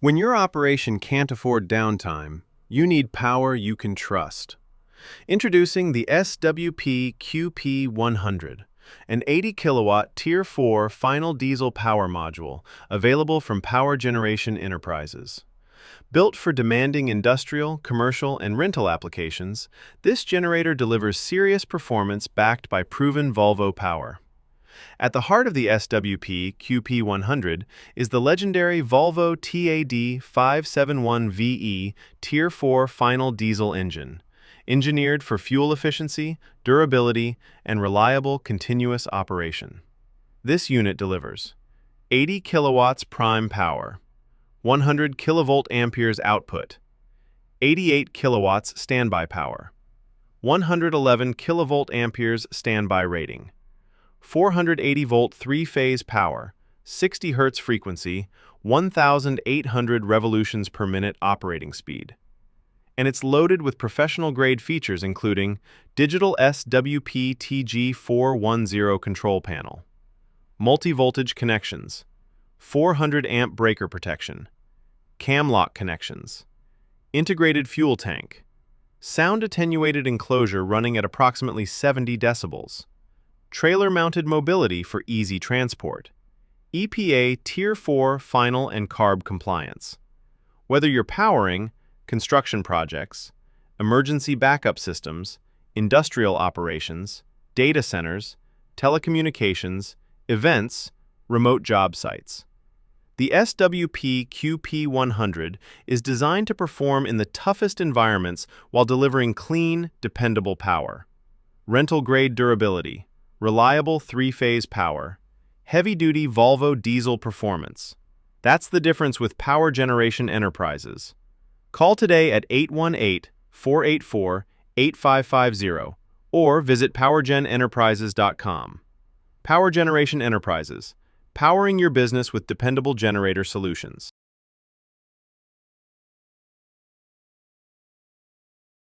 When your operation can't afford downtime, you need power you can trust. Introducing the SWP-QP-100, an 80-kilowatt Tier 4 final diesel power module available from Power Generation Enterprises. Built for demanding industrial, commercial, and rental applications, this generator delivers serious performance backed by proven Volvo power. At the heart of the SWP-QP-100 is the legendary Volvo TAD571VE Tier 4 final diesel engine, engineered for fuel efficiency, durability, and reliable continuous operation. This unit delivers 80 kilowatts prime power, 100 kilovolt amperes output, 88 kilowatts standby power, 111 kilovolt amperes standby rating, 480-volt three-phase power, 60 Hz frequency, 1,800 revolutions per minute operating speed. And it's loaded with professional-grade features including digital SWP-TG410 control panel, multi-voltage connections, 400-amp breaker protection, cam lock connections, integrated fuel tank, sound-attenuated enclosure running at approximately 70 decibels, trailer-mounted mobility for easy transport, EPA Tier 4 final and CARB compliance. Whether you're powering construction projects, emergency backup systems, industrial operations, data centers, telecommunications, events, remote job sites. The SWP-QP-100 is designed to perform in the toughest environments while delivering clean, dependable power. Rental-grade durability, reliable three-phase power, heavy-duty Volvo diesel performance. That's the difference with Power Generation Enterprises. Call today at 818-484-8550 or visit powergenenterprises.com. Power Generation Enterprises, powering your business with dependable generator solutions.